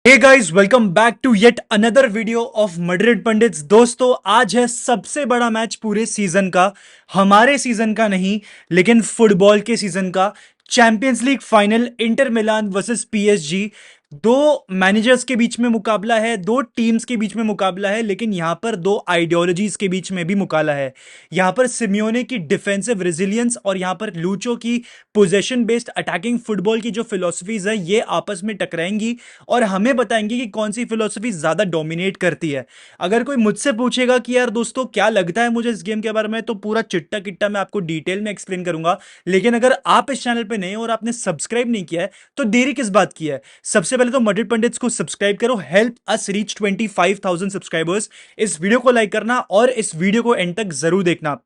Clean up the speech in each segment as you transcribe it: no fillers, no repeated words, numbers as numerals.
Hey guys, welcome back to yet another video of Madrid pundits. दोस्तों, आज है सबसे बड़ा मैच पूरे सीजन का। हमारे सीजन का नहीं, लेकिन फुटबॉल के सीजन का। Champions League final, Inter Milan versus PSG. दो मैनेजर्स के बीच में मुकाबला है, दो टीम्स के बीच में मुकाबला है, लेकिन यहां पर दो आइडियोलॉजीज के बीच में भी मुकाबला है। यहां पर सिमियोने की डिफेंसिव रेजिलियंस और यहां पर लूचो की पोजेशन बेस्ड अटैकिंग फुटबॉल की जो फिलोसफीज है, ये आपस में टकराएंगी और हमें बताएंगे कि कौन सी फिलोसफी ज्यादा डोमिनेट करती है। अगर कोई मुझसे पूछेगा कि यार दोस्तों क्या लगता है मुझे इस गेम के बारे में, तो पूरा चिट्टा किट्टा मैं आपको डिटेल में एक्सप्लेन करूंगा। लेकिन अगर आप इस चैनल पे नए हो और आपने सब्सक्राइब नहीं किया है, तो देरी किस बात की है। सबसे पहले तो मड्रिड पंडित्स को सब्सक्राइब करो, हेल्प अस रीच 25,000 सब्सक्राइबर्स। इस वीडियो को लाइक करना और इस वीडियो को एंड तक जरूर देखना।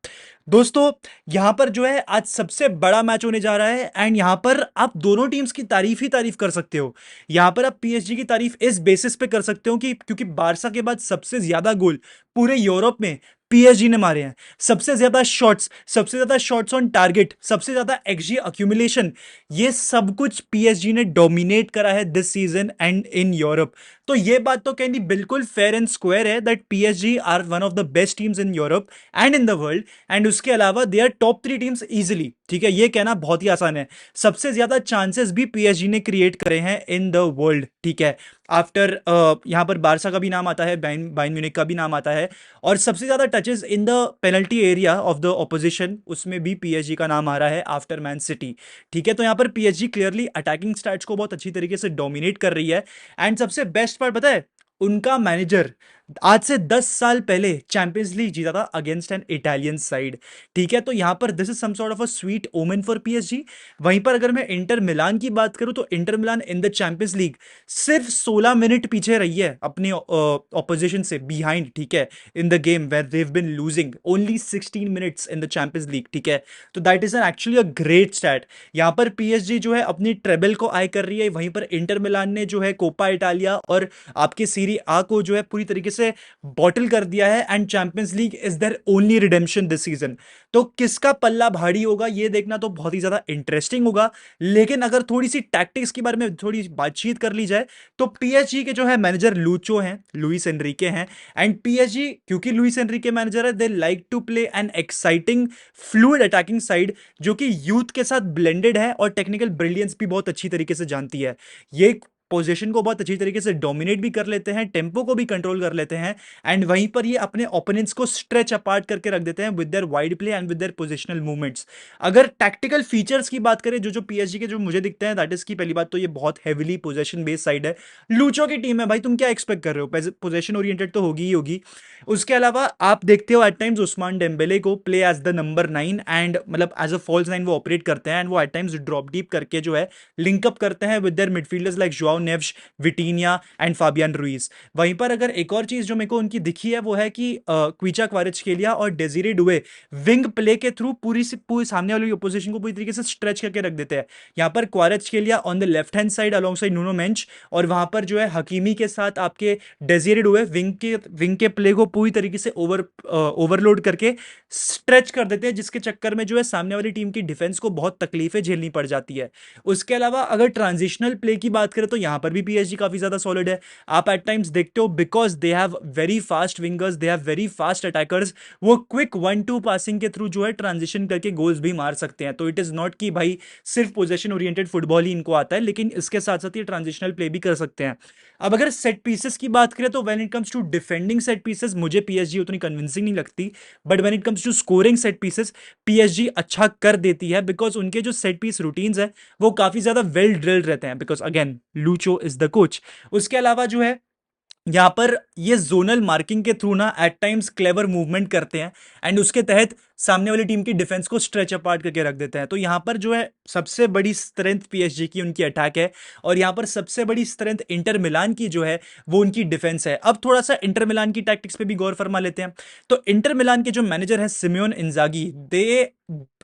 दोस्तों, यहां पर जो है आज सबसे बड़ा मैच होने जा रहा है एंड यहां पर आप दोनों टीम्स की तारीफ ही तारीफ कर सकते हो। यहां पर आप पीएसजी की तारीफ इस बेसिस पे कर सकते हो कि क्योंकि बारसा के बाद सबसे ज्यादा गोल पूरे यूरोप में पीएसजी ने मारे हैं। सबसे ज्यादा शॉट्स ऑन टारगेट, सबसे ज्यादा एक्सजी अक्यूमुलेशन, ये सब कुछ पीएसजी ने डोमिनेट करा है this season and in Europe. तो ये बात तो कहनी बिल्कुल फेयर एंड स्क्वायर है that PSG are one of the best teams in Europe and in the world. And उसके अलावा they are top 3 teams easily. ठीक है, ये कहना बहुत ही आसान है। सबसे ज्यादा चांसेस भी पीएसजी ने क्रिएट करे हैं इन द वर्ल्ड। ठीक है, आफ्टर यहां पर बारसा का भी नाम आता है, बायर्न म्यूनिख का भी नाम आता है, और सबसे ज्यादा touches in the penalty area of the opposition, उसमें भी पीएसजी का नाम आ रहा है आफ्टर मैन सिटी। ठीक है, तो यहां पर पीएसजी क्लियरली अटैकिंग स्टैट्स को बहुत अच्छी तरीके से डोमिनेट कर रही है। एंड सबसे बेस्ट पार्ट पता है, उनका मैनेजर आज से 10 साल पहले चैंपियंस लीग जीता था अगेंस्ट एन इटालियन साइड। ठीक है, तो यहां पर this is some sort of a sweet omen for PSG. वहीं पर अगर मैं इंटर मिलान की बात करूं, तो Inter Milan in the champions league सिर्फ 16 मिनट पीछे रही है अपनी ऑपोजिशन से बिहाइंड। ठीक है, in the game where they've been losing only 16 minutes in the champions league. ठीक है, तो that is an actually a great stat. यहां पर पीएसजी जो है अपनी ट्रेबल को आय कर रही है, वहीं पर इंटर मिलान ने जो है कोपा इटालिया और आपके सीरी आ को जो है पूरी तरीके से बॉटल कर दिया है। And champions league is their only redemption this season. तो किसका पल्ला भारी होगा ये देखना तो बहुत ही ज्यादा इंटरेस्टिंग होगा। लेकिन अगर थोड़ी सी टैक्टिक्स के बारे में थोड़ी बातचीत कर ली जाए, तो पीएसजी के जो है मैनेजर लूचो हैं, लुइस एनरिके हैं। एंड पीएसजी क्योंकि लुइस एनरिके मैनेजर है, they like to play an exciting fluid attacking side, जो कि यूथ के साथ ब्लेंडेड है और टेक्निकल ब्रिलियंस भी बहुत अच्छी तरीके से जानती है। ये पोजीशन को बहुत अच्छी तरीके से डोमिनेट भी कर लेते हैं, टेम्पो को भी कंट्रोल कर लेते हैं। एंड वहीं पर ये अपने ओपोनेंट्स को स्ट्रेच अपार्ट करके रख देते हैं with their wide play and with their positional movements. अगर टैक्टिकल फीचर्स की बात करें, जो जो पीएसजी के जो मुझे दिखते हैं, दैट इज की पहली बात तो ये बहुत हेविली पोजेशन बेस्ड साइड है। लूचो की टीम है भाई, तुम क्या एक्सपेक्ट कर रहे हो, पोजेशन ओरिएंटेड तो होगी ही होगी। उसके अलावा आप देखते हो एट टाइम्स उस्मान डेम्बेले को play as the number 9, and मतलब एज अ फॉल्स 9 वो ऑपरेट करते हैं। एंड वो एट टाइम्स ड्रॉप डीप करके जो है लिंकअप करते हैं with their midfielders like Joao Neves, विटीनिया and Fabian Ruiz. वहीं पर अगर एक और चीज जो मेरे को उनकी दिखी है, वो है कि क्विचा क्वारेजकेलिया और डेजिरे डुए विंग प्ले के थ्रू पूरी सामने वाली ओपोजिशन को पूरी तरीके से स्ट्रेच करके रख देते हैं। यहाँ पर Kvaratskhelia on the left hand side alongside Nuno Mendes, और वहां पर जो है हकीमी के साथ आपके डेजिरे डुए विंग के प्ले को पूरी तरीके से ओवरलोड करके स्ट्रेच कर देते हैं, जिसके चक्कर में जो है सामने वाली टीम की डिफेंस को बहुत तकलीफें झेलनी पड़ जाती है। उसके अलावा अगर ट्रांजिशनल प्ले की बात करें, तो यहां पर भी पीएसजी काफी ज्यादा सॉलिड है। आप एट टाइम्स देखते हो because they have very fast wingers, they have very fast attackers, वो क्विक 1-2 पासिंग के थ्रू जो है ट्रांजिशन करके गोल्स भी मार सकते हैं। तो इट इज नॉट कि भाई सिर्फ पोजेशन ओरिएंटेड फुटबॉल ही इनको आता है, लेकिन इसके साथ साथ ये ट्रांजिशनल प्ले भी कर सकते हैं। अब अगर सेट पीसेस की बात करें, तो when it comes to defending set pieces मुझे पीएसजी उतनी कन्विंसिंग नहीं लगती, but when it comes to scoring set pieces PSG अच्छा कर देती है, बिकॉज उनके जो सेट पीस रूटीन्स है वो काफी ज्यादा वेल ड्रिल्ड रहते हैं, because again locho is the coach. उसके अलावा जो है यहां पर ये जोनल मार्किंग के थ्रू ना एट टाइम्स क्लेवर मूवमेंट करते हैं, एंड उसके तहत सामने वाली टीम की डिफेंस को स्ट्रेच अपार्ट करके रख देते हैं। तो यहां पर जो है सबसे बड़ी स्ट्रेंथ पीएसजी की उनकी अटैक है, और यहां पर सबसे बड़ी स्ट्रेंथ इंटर मिलान की जो है वो उनकी डिफेंस है। अब थोड़ा सा इंटर मिलान की टैक्टिक्स पे भी गौर फरमा लेते हैं। तो इंटर मिलान के जो मैनेजर है Simone Inzaghi, they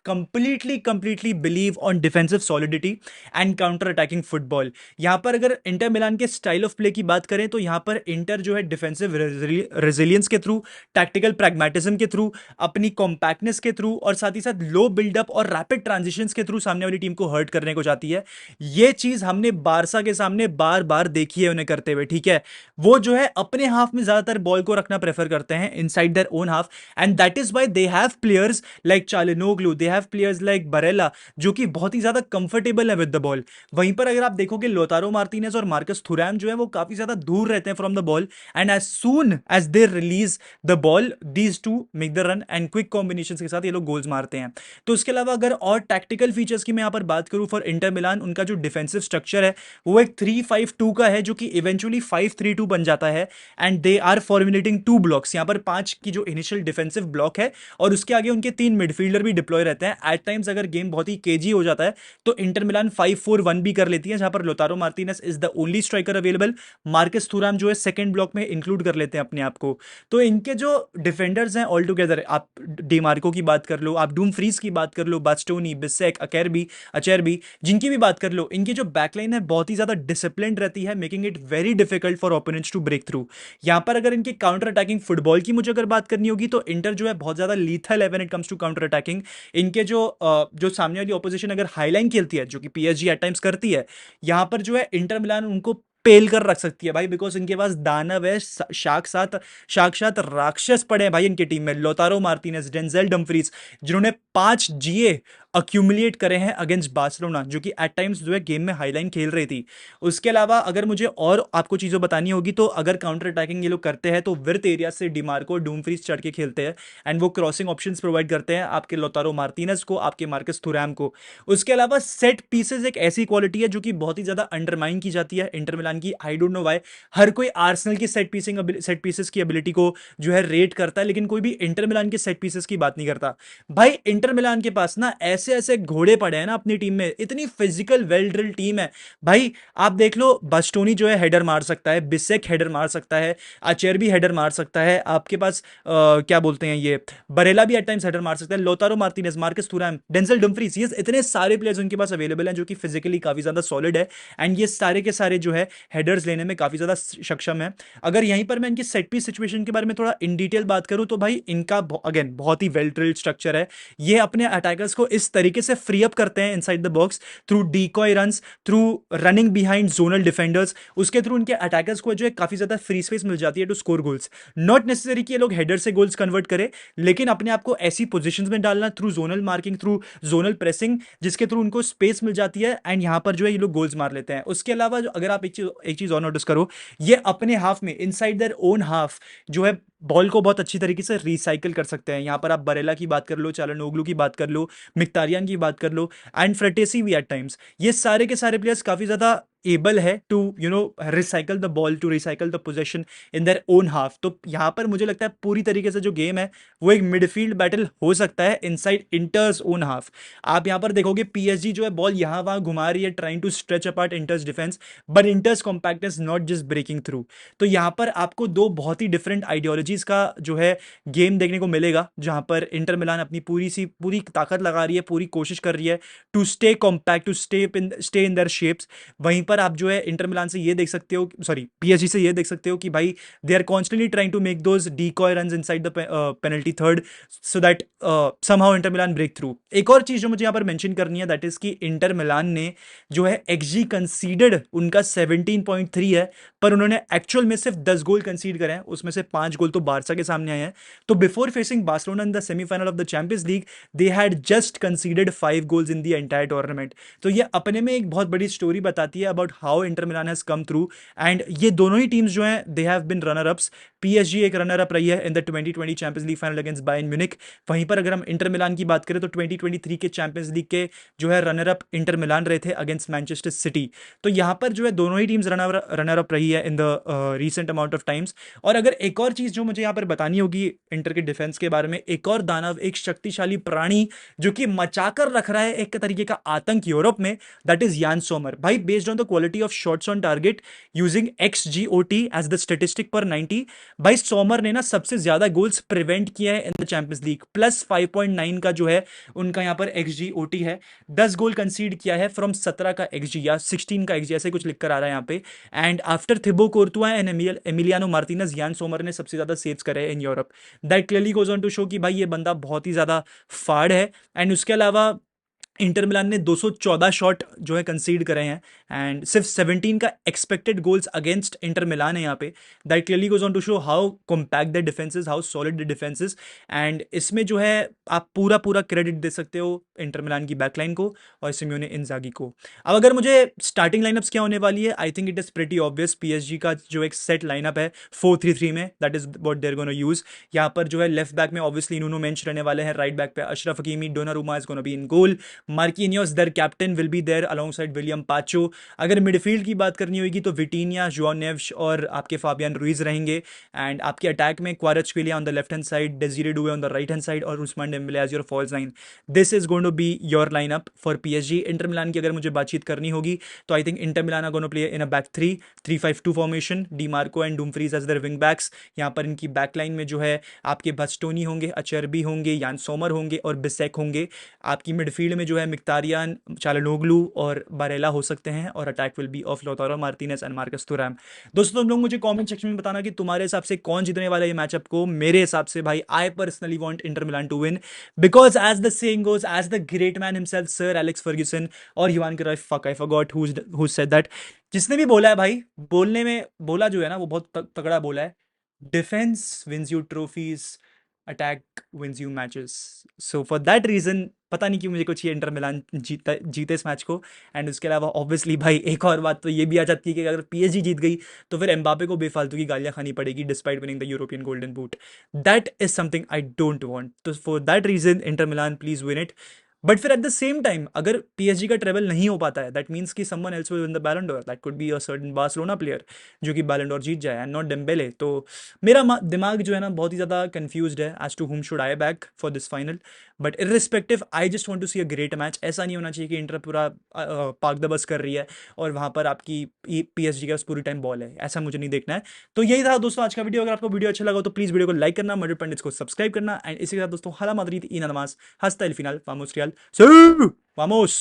completely believe on defensive solidity and counter attacking football. यहां पर अगर इंटर मिलान के स्टाइल ऑफ प्ले की बात करें, तो यहां पर इंटर जो है डिफेंसिव रेजिलियंस के थ्रू, टैक्टिकल प्रैग्मेटिज्म के थ्रू, अपनी कॉम्पैक्टनेस कॉम्पैक्टनेस के थ्रू और साथ ही साथ लो बिल्डअप और रैपिड ट्रांजिशंस के थ्रू सामने वाली टीम को हर्ट करने को जाती है। ये चीज हमने बारसा के सामने बार बार देखी है उन्हें करते हुए, ठीक है। वो जो है अपने हाफ में ज्यादातर बॉल को रखना प्रेफर करते हैं inside their own half, and that is why they have players like Calhanoglu, they have players like Barella, जो कि बहुत ही ज्यादा कंफर्टेबल है विद द बॉल। वहीं पर अगर आप देखोगे लोतारो मार्टिनेज और मार्कस थुरैम जो है वो काफी ज्यादा दूर रहते हैं from the ball, and as soon as they release the ball these to make the run and quick combination के साथ ये लोग गोल्स मारते हैं। तो उसके अलावा अगर और टैक्टिकल फीचर्स की मैं यहां पर बात करूं फॉर इंटर मिलान, उनका जो डिफेंसिव स्ट्रक्चर है वो एक 3-5-2 का है, जो कि इवेंचुअली 5-3-2 बन जाता है, and they are formulating 2 blocks. यहां पर 5 की जो इनिशियल डिफेंसिव ब्लॉक है और उसके आगे उनके 3 मिडफील्डर भी डिप्लॉय रहते हैं। एट टाइम्स अगर गेम बहुत ही केजी हो जाता है तो इंटर मिलान 5-4-1 भी कर लेती है, जहां पर Lautaro Martinez is the only striker available. Marcus Thuram जो है सेकंड ब्लॉक में इंक्लूड कर लेते हैं अपने आप को। तो इनके जो डिफेंडर्स हैं ऑल टुगेदर, आप डिमार्को की बात कर लो, आप डूमफ्रीज की बात कर लो, बास्टोनी, बिसेक, अचेरबी, जिनकी भी बात कर लो, इनकी जो बैकलाइन है बहुत ही ज्यादा डिसिप्लिन्ड रहती है, making it very difficult for opponents to break through. यहां पर अगर इनके काउंटर अटैकिंग फुटबॉल की मुझे अगर बात करनी होगी तो इंटर जो है बहुत ज्यादा लीथल है when it comes to counter attacking. इनके जो सामने वाली ऑपोजिशन अगर हाईलाइन खेलती है, जो कि पीएसजी एट टाइम्स करती है, यहां पर जो है इंटर मिलान उनको पेल कर रख सकती है भाई, बिकॉज इनके पास दानव है, साक्षात राक्षस पड़े हैं भाई इनकी टीम में। लोतारो मार्टिनेज, डेंजेल डम्फ्रीज, जिन्होंने 5 जीए अक्यूमुलेट करे हैं अगेंस्ट बार्सिलोना, जो कि एट टाइम्स जो है गेम में हाईलाइन खेल रही थी। उसके अलावा अगर मुझे और आपको चीज़ों बतानी होगी तो अगर काउंटर अटैकिंग ये लोग करते हैं तो विर्थ एरिया से डिमार्को, डूमफ्रीज चढ़ के खेलते हैं, एंड वो क्रॉसिंग ऑप्शंस प्रोवाइड करते हैं आपके लोतारो मार्टिनेज को, आपके मार्कस थुरैम को। उसके अलावा सेट पीसेस एक ऐसी क्वालिटी है जो कि बहुत ही ज्यादा अंडरमाइन की जाती है इंटर मिलान की। आई डोंट नो व्हाई हर कोई आर्सेनल की सेट पीसेस की एबिलिटी को जो है रेट करता है, लेकिन कोई भी इंटर मिलान के सेट पीसेस की बात नहीं करता। भाई इंटर मिलान के पास ना ऐसे ऐसे घोड़े पड़े हैं ना अपनी टीम में, इतनी फिजिकल वेल ड्रिल टीम है भाई। आप देख लो, बास्टोनी जो है हेडर मार सकता है, बिसेक हेडर मार सकता है, अचेरबी हेडर मार सकता है, आपके पास क्या बोलते हैं ये बरेला भी एट टाइम्स हेडर मार सकता है, Lautaro Martinez, Marcus Thuram, Denzel Dumfries, ये इतने सारे प्लेयर्स उनके पास अवेलेबल हैं जो कि फिजिकली काफी ज्यादा सॉलिड है, एंड ये सारे के सारे जो है हेडर्स लेने में काफी ज्यादा सक्षम है। अगर यहीं पर मैं इनकी सेट पीस सिचुएशन के बारे में थोड़ा इन डिटेल बात करूं तो भाई इनका अगेन बहुत ही वेल ड्रिल्ड स्ट्रक्चर है। ये अपने अटैकर्स को इस तरीके से फ्री अप करते हैं inside the box through decoy runs, through running behind zonal defenders, उसके थ्रू उनके अटैकर्स को जो है काफी ज्यादा फ्री स्पेस मिल जाती है to score goals. Not necessary कि ये लोग हेडर से गोल्स कन्वर्ट करें, लेकिन अपने आप को ऐसी पोजीशंस में डालना through zonal marking, through zonal pressing, जिसके थ्रू उनको स्पेस मिल जाती है, एंड यहां पर जो है ये लोग गोल्स मार लेते हैं। उसके अलावा जो अगर आप एक चीज और नोटिस करो, ये अपने हाफ में इनसाइड देयर ओन हाफ जो है बॉल को बहुत अच्छी तरीके से रिसाइकिल कर सकते हैं। यहां पर आप बरेला की बात कर लो, चालनोग्लू की बात कर लो, मिख्तारियान की बात कर लो, एंड फ्रेटेसी भी एट टाइम्स, ये सारे के सारे प्लेयर्स काफी ज्यादा एबल है to recycle the ball, to recycle the possession in their own half. तो यहां पर मुझे लगता है पूरी तरीके से जो गेम है वो एक मिडफील्ड बैटल हो सकता है इनसाइड इंटर्स ओन हाफ। आप यहां पर देखोगे पीएसजी जो है बॉल यहां वहां घुमा रही है, trying to stretch apart Inter's defence, but Inter's compactness not just breaking through. तो यहां पर आपको दो बहुत ही डिफरेंट आइडियोलॉजीज का जो है गेम देखने को मिलेगा, जहां पर इंटर मिलान अपनी पूरी ताकत लगा रही है, पूरी कोशिश कर रही है to stay compact, to stay in their shapes. वहीं पर आप जो है इंटर मिलान से ये देख सकते हो, सॉरी पीएसजी से ये देख सकते हो कि भाई they are constantly trying to make those decoy runs inside the penalty third so that somehow Inter Milan break through. एक और चीज जो मुझे यहां पर मेंशन करनी है, दैट इज कि इंटर मिलान ने जो है एक्सजी कंसीडर्ड उनका 17.3 है, पर उन्होंने एक्चुअल में सिर्फ 10 गोल कंसीड करे हैं, उसमें से 5 गोल तो बारसा के सामने आए हैं। तो before facing Barcelona in the semifinal of the champions league they had just considered 5 goals in the entire tournament. तो ये अपने में एक बहुत बड़ी स्टोरी बताती है about how Inter Milan has come through, and ये दोनों ही टीम्स जो हैं they have been runner ups. PSG एक रनर अप रही है in the 2020 Champions League final against Bayern Munich. वहीं पर अगर हम इंटर मिलान की बात करें तो 2023 के चैंपियंस लीग के जो है रनर अप इंटर मिलान रहे थे अगेंस्ट मैनचेस्टर सिटी। तो यहां पर जो है दोनों ही टीम्स रनर अप रही है in the recent amount of times. और अगर एक और चीज जो मुझे यहां पर बतानी होगी इंटर के डिफेंस के बारे में, एक और दानव, एक शक्तिशाली प्राणी जो कि मचाकर रख रहा है एक तरीके का आतंक यूरोप में, दैट इज यान सोमर। भाई based on the quality of shots on target using XGOT as the statistic पर 90, भाई सोमर ने ना सबसे ज्यादा गोल्स प्रिवेंट किया है इन द चैंपियंस लीग, +5.9 का जो है उनका यहाँ पर XGOT है। 10 गोल कंसीड किया है फ्रॉम 17 का XG या 16 का XG, ऐसे कुछ लिखकर आ रहा है यहाँ पे। And after Thibaut Courtois and Emiliano Martinez, Yann Sommer ने सबसे ज्यादा सेव्स करे in Europe. That clearly goes on to show कि भाई ये बंदा बहुत ही ज्यादा फाड़ है। एंड उसके अलावा इंटर मिलान ने 214 शॉट जो है कंसीड करे हैं एंड सिर्फ 17 का expected goals against Inter Milan है यहाँ पे। That clearly goes on to show how compact the defences, how solid the defences. And इसमें जो है आप पूरा पूरा क्रेडिट दे सकते हो इंटर मिलान की बैकलाइन को और सिमियोने इंजागी को। अब अगर मुझे स्टार्टिंग लाइनअप्स क्या होने वाली है, I think it is pretty obvious. PSG का जो एक सेट लाइनअप है 4-3-3 में, that is what they're gonna use. यहाँ पर जो है लेफ्ट बैक में ऑब्वियसली नुनो मेंच रहने वाले हैं, राइट बैक पे Achraf Hakimi, Donnarumma is gonna be in goal, Marquinhos their captain will be there alongside William Pacho. अगर मिडफील्ड की बात करनी होगी तो विटीनिया, जुआन नेव्स और आपके फाबियन रुइज रहेंगे। एंड आपके अटैक में Kvaratskhelia on the left hand side, Desire Doue on the right hand side और Ousmane Dembele as your false nine. This is going to be your lineup for PSG. Inter Milan की अगर मुझे बातचीत करनी होगी तो I think Inter Milan are gonna play in a back 3-3-5-2 formation, Di Marco and Dumfries as their wing backs. यहाँ पर इनकी बैकलाइन में जो है आपके बस्टोनी होंगे, अचरबी होंगे, यान सोमर होंगे और बिसेक होंगे। आपकी मिडफील्ड में जो है मिख्तारियान, चालनोग्लू और बारेला हो सकते हैं और attack will be of Lautaro Martinez and Marcus Thuram. दोस्तों तुम लोग मुझे कमेंट सेक्शन में बताना कि तुम्हारे हिसाब से कौन जीतने वाला है ये मैचअप को। मेरे हिसाब से भाई I personally want Inter Milan to win because as the saying goes, as the great man himself sir Alex Ferguson और Johan Cruyff, fuck I forgot who said that, जिसने भी बोला है भाई, बोलने में बोला जो है ना वो बहुत तगड़ा बोला है, defence wins you trophies, attack wins you matches. So for that reason पता नहीं क्यों मुझे कुछ ये इंटर मिलान जीते इस मैच को। एंड उसके अलावा ऑब्वियसली भाई एक और बात तो ये भी आ जाती है कि अगर पीएसजी जीत गई तो फिर एम्बापे को बेफालतू की गालियां खानी पड़ेगी despite winning the European golden boot. That is something I don't want. तो for that reason Inter Milan please win it. But फिर एट द सेम टाइम अगर पीएसजी का ट्रेवल नहीं हो पाता है, दैट मीन्स कि someone else will win the Ballon d'Or, that could be a certain Barcelona player जो कि बैलन डोर जीत जाए एंड नॉट डेम्बेले। तो मेरा दिमाग जो है ना बहुत ही ज़्यादा कंफ्यूज्ड है as to whom should I back for this final. But irrespective I just want to see a great match. ऐसा नहीं होना चाहिए कि इंटर पूरा पाक द बस कर रही है और वहाँ पर आपकी पीएसजी का पूरी टाइम बॉल है, ऐसा मुझे नहीं देखना है। तो यही था दोस्तों आज का वीडियो। अगर आपको वीडियो अच्छा लगा तो प्लीज़ वीडियो को लाइक करना, मड्रिड पंडित्स को सब्सक्राइब करना एंड इसी के साथ दोस्तों हाला Madrid y nada más hasta el final, vamos Real, ¡sí! ¡Vamos!